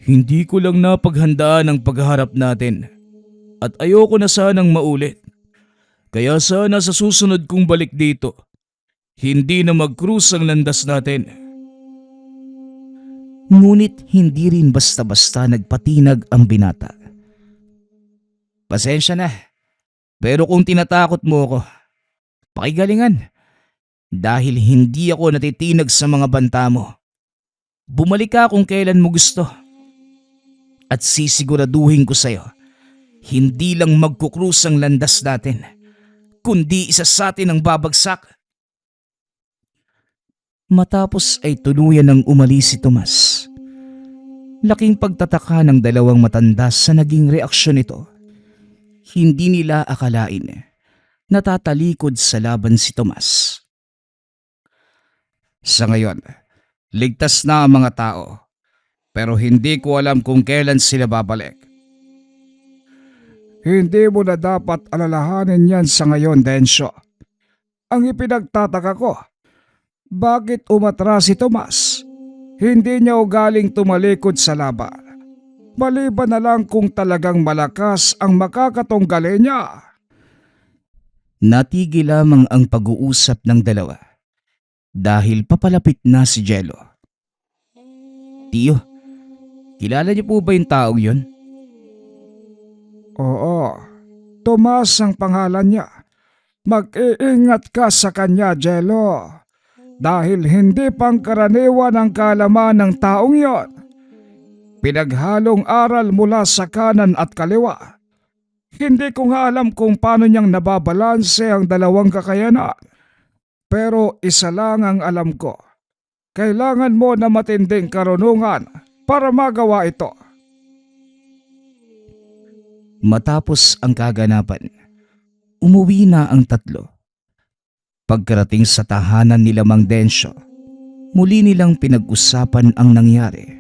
Hindi ko lang napaghandaan ang pagharap natin at ayoko na sanang maulit. Kaya sana sa susunod kong balik dito, hindi na mag-cruise ang landas natin. Ngunit hindi rin basta-basta nagpatinag ang binata. Pasensya na, pero kung tinatakot mo ako, pakigalingan. Dahil hindi ako natitinag sa mga banta mo. Bumalik ka kung kailan mo gusto. At sisiguraduhin ko sa'yo, hindi lang magkukrus ang landas natin, kundi isa sa atin ang babagsak. Matapos ay tuluyan ng umalis si Tomas. Laking pagtataka ng dalawang matanda sa naging reaksyon nito. Hindi nila akalain na tatalikod sa laban si Tomas. Sa ngayon, ligtas na ang mga tao, pero hindi ko alam kung kailan sila babalik. Hindi mo na dapat alalahanin yan sa ngayon, Densyo. Ang ipinagtataka ko, bakit umatras si Tomas? Hindi niya ugaling tumalikod sa laban. Maliban na lang kung talagang malakas ang makakatunggali niya. Natigil lamang ang pag-uusap ng dalawa dahil papalapit na si Jello. Tiyo, kilala niyo po ba yung taong yun? Oo, Tomas ang pangalan niya. Mag-iingat ka sa kanya, Jello. Dahil hindi pangkaraniwan ang kaalaman ng taong yon. Pinaghalong aral mula sa kanan at kaliwa. Hindi ko nga alam kung paano niyang nababalanse ang dalawang kakayanan. Pero isa lang ang alam ko. Kailangan mo na matinding karunungan para magawa ito. Matapos ang kaganapan, umuwi na ang tatlo. Pagkarating sa tahanan nila Mang Densyo, muli nilang pinag-usapan ang nangyari.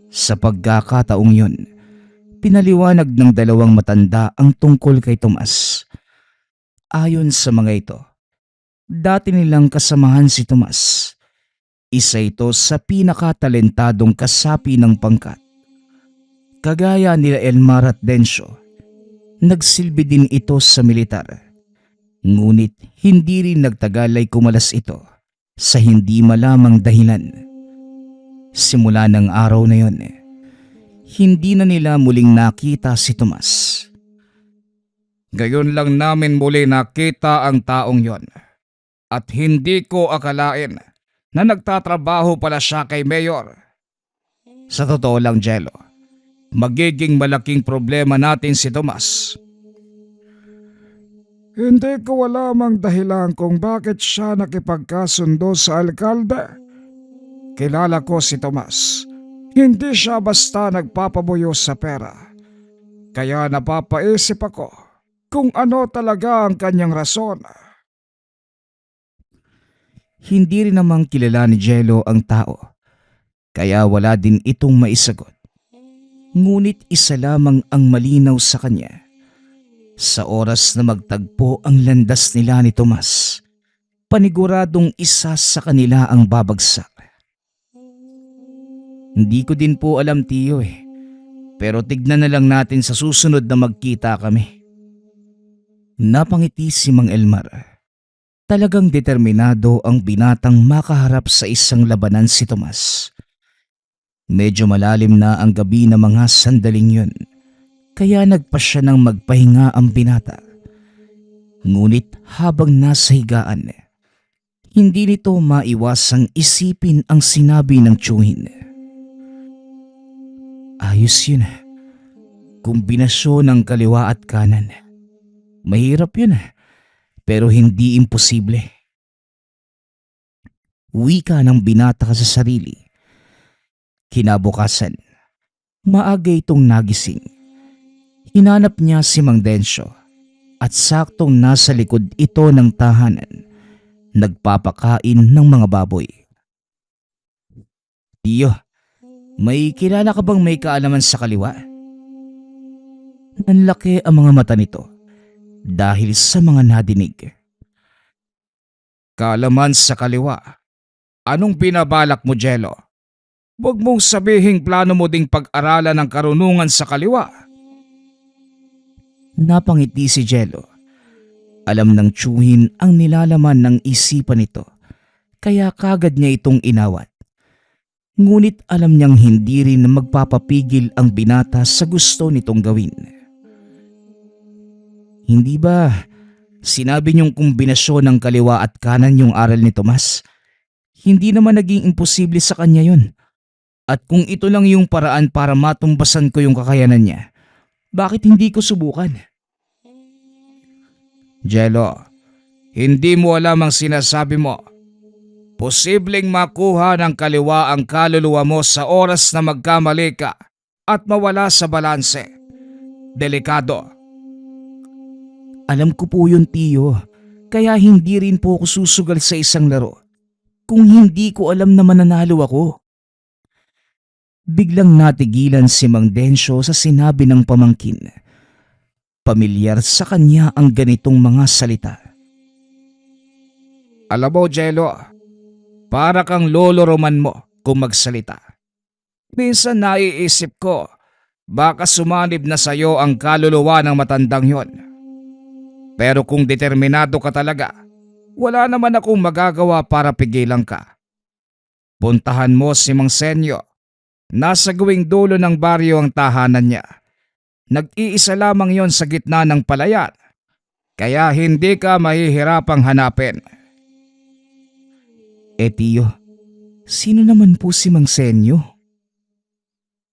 Sa pagkakataong yun, pinaliwanag ng dalawang matanda ang tungkol kay Tomas. Ayon sa mga ito, dati nilang kasamahan si Tomas. Isa ito sa pinakatalentadong kasapi ng pangkat. Kagaya nila Elmar at Densyo, nagsilbi din ito sa militar. Ngunit hindi rin nagtagal ay kumalas ito sa hindi malamang dahilan. Simula ng araw na yon, hindi na nila muling nakita si Tomas. Gayon lang namin muli nakita ang taong yon. At hindi ko akalain na nagtatrabaho pala siya kay Mayor. Sa totoo lang, Jello, magiging malaking problema natin si Tomas. Hindi ko alam ang dahilan kung bakit siya nakipagkasundo sa alkalde. Kilala ko si Tomas. Hindi siya basta nagpapabuyo sa pera. Kaya napapaisip ako kung ano talaga ang kanyang rason. Hindi rin namang kilala ni Jello ang tao, kaya wala din itong maisagot. Ngunit isa lamang ang malinaw sa kanya. Sa oras na magtagpo ang landas nila ni Tomas, paniguradong isa sa kanila ang babagsak. Hindi ko din po alam, Tiyo pero tignan na lang natin sa susunod na magkita kami. Napangiti si Mang Elmar. Talagang determinado ang binatang makaharap sa isang labanan si Tomas. Medyo malalim na ang gabi na mga sandaling yun, kaya nagpa siya ng magpahinga ang binata. Ngunit habang nasa higaan, hindi nito maiwasang isipin ang sinabi ng tiyuhin. Ayos yun. Kombinasyon ng kaliwa at kanan. Mahirap yun pero hindi imposible. Wika ng binata ka sa sarili. Kinabukasan, maaga itong nagising. Hinanap niya si Mang Densyo at saktong nasa likod ito ng tahanan, nagpapakain ng mga baboy. Tiyo, may kilala ka bang may kaalaman sa kaliwa? Nanlaki ang mga mata nito dahil sa mga nadinig. Kaalaman sa kaliwa. Anong binabalak mo, Jello? Huwag mong sabihing plano mo ding pag-aralan ang karunungan sa kaliwa. Napangiti si Jello. Alam ng tiyuhin ang nilalaman ng isipan nito, kaya kagad niya itong inawat. Ngunit alam niyang hindi rin magpapapigil ang binata sa gusto nitong gawin. Hindi ba sinabi niyong kombinasyon ng kaliwa at kanan yung aral ni Tomas? Hindi naman naging imposible sa kanya yun. At kung ito lang yung paraan para matumbasan ko yung kakayanan niya, bakit hindi ko subukan? Jello, hindi mo alam ang sinasabi mo. Posibleng makuha ng kaliwa ang kaluluwa mo sa oras na magkamali ka at mawala sa balanse. Delikado. Alam ko po yun, Tiyo. Kaya hindi rin po ako susugal sa isang laro kung hindi ko alam na mananalo ako. Biglang natigilan si Mang Densyo sa sinabi ng pamangkin. Pamilyar sa kanya ang ganitong mga salita. Alam mo, Jello, para kang lolo Roman mo kung magsalita. Minsan naiisip ko, baka sumanib na sayo ang kaluluwa ng matandang yon. Pero kung determinado ka talaga, wala naman akong magagawa para pigilan ka. Puntahan mo si Mang Senyo. Nasa gawing dulo ng baryo ang tahanan niya. Nag-iisa lamang yon sa gitna ng palayan, kaya hindi ka mahihirapang hanapin. Tiyo, sino naman po si Mang Senyo?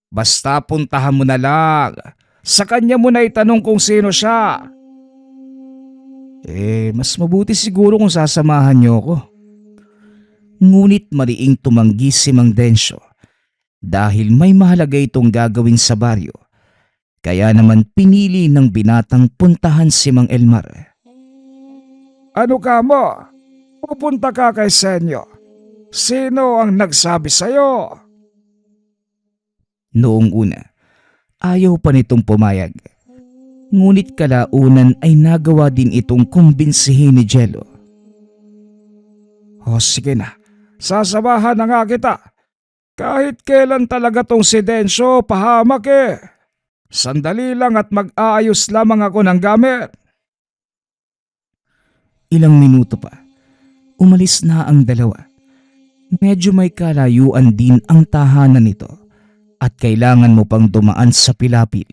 Basta puntahan mo na lang. Sa kanya mo na itanong kung sino siya. Mas mabuti siguro kung sasamahan niyo ako. Ngunit mariing tumanggi si Mang Densyo dahil may mahalaga itong gagawin sa baryo. Kaya naman pinili ng binatang puntahan si Mang Elmar. Ano ka mo? Pupunta ka kay Senyo. Sino ang nagsabi sa'yo? Noong una, ayaw pa nitong pumayag. Ngunit kalaunan ay nagawa din itong kumbinsihin ni Jello. O sige na, sasamahan na nga kita. Kahit kailan talaga tong si Densyo pahamak Sandali lang at mag-aayos lamang ako ng gamit. Ilang minuto pa, umalis na ang dalawa. Medyo may kalayuan din ang tahanan nito at kailangan mo pang dumaan sa pilapil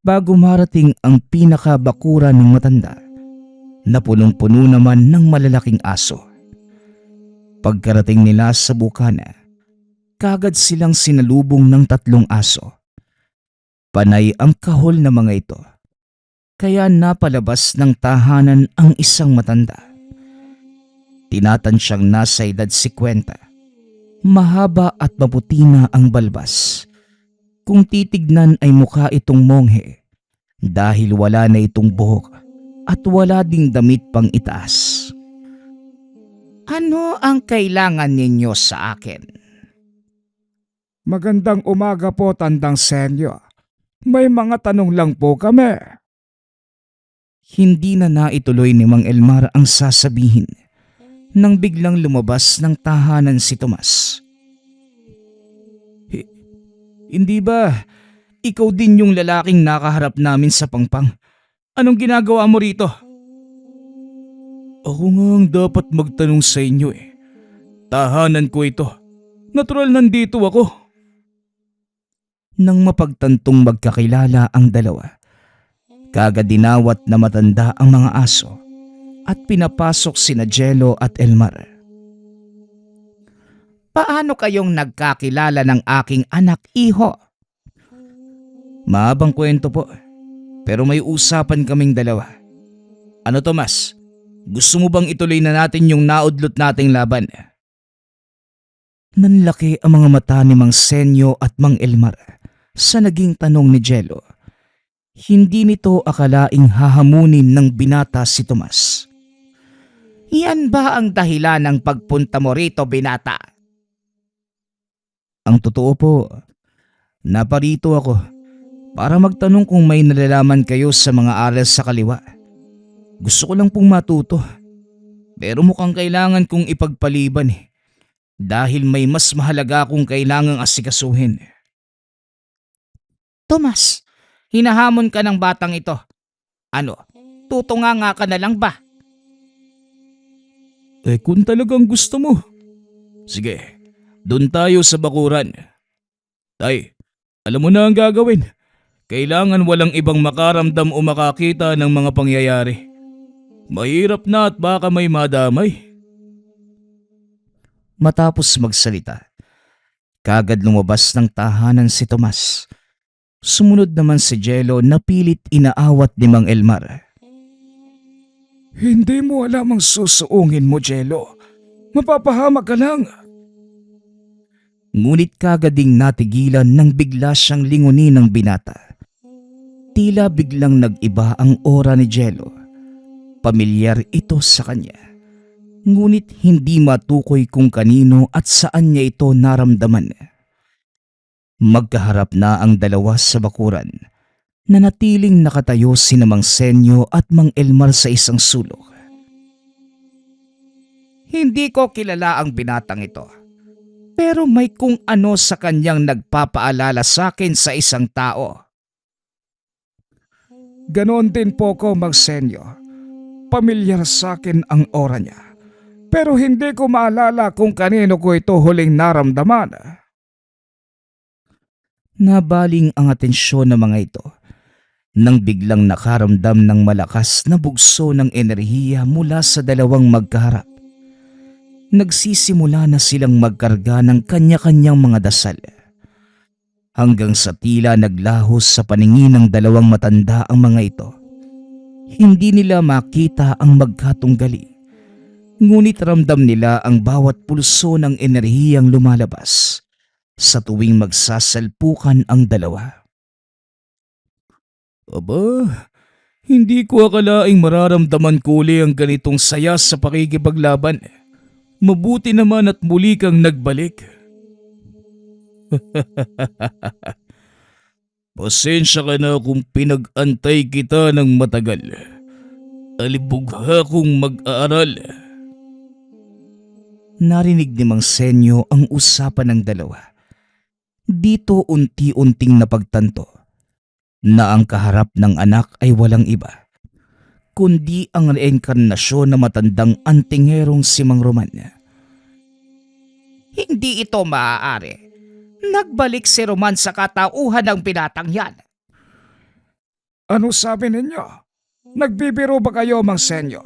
bago marating ang pinakabakura ng matanda na punong-puno naman ng malalaking aso. Pagkarating nila sa bukana, kagad silang sinalubong ng 3 aso. Panay ang kahol na mga ito, kaya napalabas ng tahanan ang isang matanda. Tinatantsyang nasa edad 50. Mahaba at maputi na ang balbas. Kung titignan ay mukha itong monghe, dahil wala na itong buhok at wala ding damit pang itaas. Ano ang kailangan ninyo sa akin? Magandang umaga po, Tandang Senyo. May mga tanong lang po kami. Hindi na naituloy ni Mang Elmar ang sasabihin nang biglang lumabas ng tahanan si Tomas. Hindi ba ikaw din yung lalaking nakaharap namin sa pangpang? Anong ginagawa mo rito? Ako nga ang dapat magtanong sa inyo eh. Tahanan ko ito. Natural nandito ako. Nang mapagtantong magkakilala ang dalawa, kagad dinawat na matanda ang mga aso at pinapasok sina Jello at Elmar. Paano kayong nagkakilala ng aking anak, iho? Mahabang kwento po, pero may usapan kaming dalawa. Ano, Tomas? Gusto mo bang ituloy na natin yung naudlot nating laban? Nanlaki ang mga mata ni Mang Senyo at Mang Elmar sa naging tanong ni Jello. Hindi nito akalaing hahamunin ng binata si Tomas. Yan ba ang dahilan ng pagpunta mo rito, binata? Ang totoo po, naparito ako para magtanong kung may nalalaman kayo sa mga aral sa kaliwa. Gusto ko lang pong matuto, pero mukhang kailangan kong ipagpaliban dahil may mas mahalaga akong kailangang asikasuhin. Tomas, hinahamon ka ng batang ito. Ano, tutunganga ka na lang ba? Kung talagang gusto mo. Sige, doon tayo sa bakuran. Tay, alam mo na ang gagawin. Kailangan walang ibang makaramdam o makakita ng mga pangyayari. Mahirap na at baka may madamay. Matapos magsalita, kagad lumabas ng tahanan si Tomas. Sumunod naman si Jello na pilit inaawat ni Mang Elmar. Hindi mo alam ang susuungin mo, Jello. Mapapahamak ka lang. Ngunit kagad ding natigilan nang bigla siyang lingunin ng binata. Tila biglang nag-iba ang aura ni Jello. Pamilyar ito sa kanya. Ngunit hindi matukoy kung kanino at saan niya ito naramdaman. Magkaharap na ang dalawa sa bakuran. Nanatiling nakatayo sina Mang Senyo at Mang Elmar sa isang sulok. Hindi ko kilala ang binatang ito. Pero may kung ano sa kanyang nagpapaalala sa akin sa isang tao. Ganon din po ko, Mang Senyo. Pamilyar sa akin ang aura niya. Pero hindi ko maalala kung kanino ko ito huling naramdaman. Nabaling ang atensyon ng mga ito nang biglang nakaramdam ng malakas na bugso ng enerhiya mula sa dalawang magkaharap. Nagsisimula na silang magkarga ng kanya-kanyang mga dasal. Hanggang sa tila naglahos sa paningin ng dalawang matanda ang mga ito. Hindi nila makita ang magkatunggali. Ngunit ramdam nila ang bawat pulso ng enerhiyang lumalabas sa tuwing magsasalpukan ang dalawa. Aba, hindi ko akalaing mararamdaman ko uli ang ganitong saya sa pakikipaglaban. Mabuti naman at muli kang nagbalik. Pasensya ka na kung pinag-antay kita ng matagal. Alibugha kong mag-aaral. Narinig ni Mang Senyo ang usapan ng dalawa. Dito unti-unting napagtanto na ang kaharap ng anak ay walang iba, kundi ang reinkarnasyon na matandang antingerong si Mang Roman. Hindi ito maaari. Nagbalik si Roman sa katauhan ng binatang yan. Ano sabi ninyo? Nagbibiro ba kayo, Mang Senyo?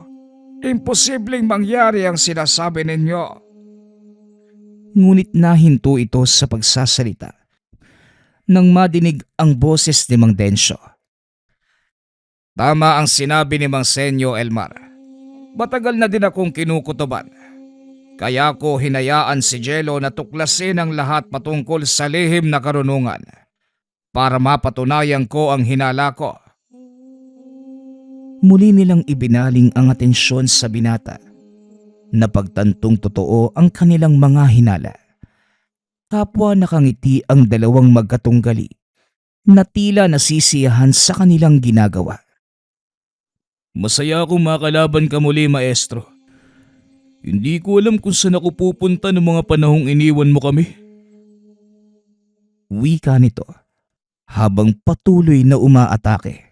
Imposibleng mangyari ang sinasabi ninyo. Ngunit nahinto ito sa pagsasalita nang madinig ang boses ni Mang Densyo. Tama ang sinabi ni Mang Senyo, Elmar. Matagal na din akong kinukutuban. Kaya ko hinayaan si Jello na tuklasin ang lahat patungkol sa lihim na karunungan para mapatunayan ko ang hinala ko. Muli nilang ibinaling ang atensyon sa binata na pagtantong totoo ang kanilang mga hinala. Kapwa nakangiti ang dalawang magkatunggali na tila nasisiyahan sa kanilang ginagawa. Masaya akong makalaban ka muli, maestro. Hindi ko alam kung saan ako pupunta ng mga panahong iniwan mo kami. Wika nito habang patuloy na umaatake.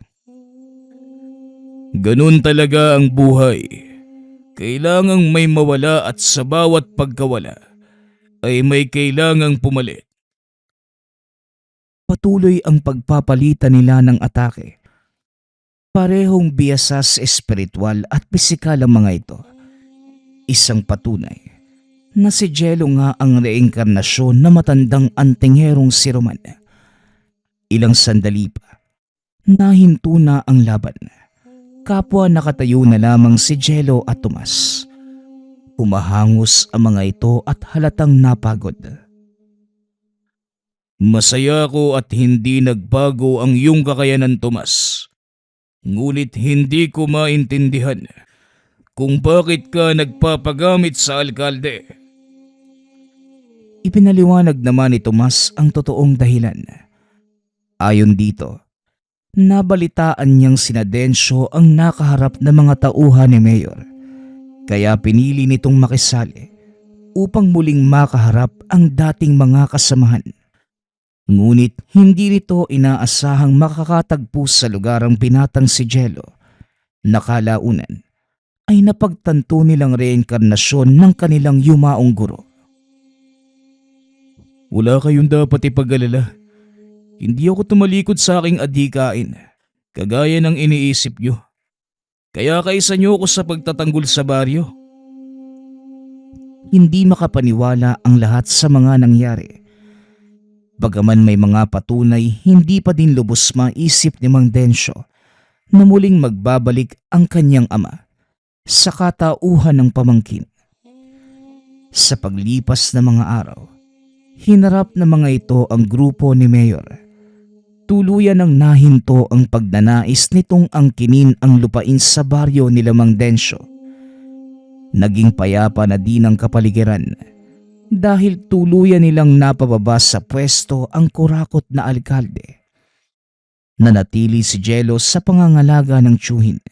Ganun talaga ang buhay. Kailangang may mawala at sa bawat pagkawala ay may kailangang pumalit. Patuloy ang pagpapalitan nila ng atake. Parehong biyasas espiritual at pisikal ang mga ito. Isang patunay na si Jello nga ang reinkarnasyon na matandang antingherong si Roman. Ilang sandali pa, nahinto na ang laban. Kapwa nakatayo na lamang si Jello at Tomas. Humahangos ang mga ito at halatang napagod. Masaya ako at hindi nagbago ang iyong kakayanan, Tomas. Ngunit hindi ko maintindihan kung bakit ka nagpapagamit sa alkalde. Ipinaliwanag naman ni Tomas ang totoong dahilan. Ayon dito, nabalitaan niyang sina Densyo ang nakaharap na mga tauhan ni Mayor. Kaya pinili nitong makisali upang muling makaharap ang dating mga kasamahan. Ngunit hindi nito inaasahang makakatagpo sa lugar ang binatang si Jello na kalaunan ay napagtanto nilang reinkarnasyon ng kanilang yumaong guro. Wala kayong dapat ipag-alala. Hindi ako tumalikod sa aking adhikain, kagaya ng iniisip nyo. Kaya kaisa nyo ako sa pagtatanggol sa baryo. Hindi makapaniwala ang lahat sa mga nangyari. Bagaman may mga patunay, hindi pa din lubos maisip ni Mang Densyo na muling magbabalik ang kanyang ama sa katauhan ng pamangkin. Sa paglipas ng mga araw, hinarap ng mga ito ang grupo ni Mayor. Tuluyan ang nahinto ang pagnanais nitong angkinin ang lupain sa baryo ni Mang Densyo. Naging payapa na din ang kapaligiran dahil tuluyan nilang napababa sa pwesto ang kurakot na alkalde. Nanatili si Jello sa pangangalaga ng tiyuhin.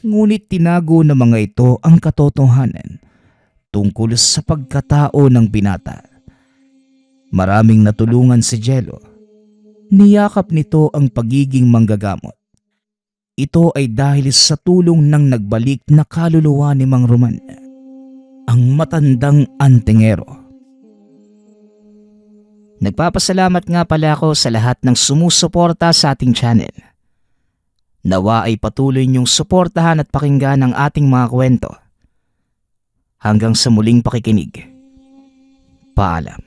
Ngunit tinago ng mga ito ang katotohanan tungkol sa pagkatao ng binata. Maraming natulungan si Jello. Niyakap nito ang pagiging manggagamot. Ito ay dahil sa tulong ng nagbalik na kaluluwa ni Mang Roman, ang matandang antingero. Nagpapasalamat nga pala ako sa lahat ng sumusuporta sa ating channel. Nawa ay patuloy niyong suportahan at pakinggan ang ating mga kwento. Hanggang sa muling pakikinig. Paalam.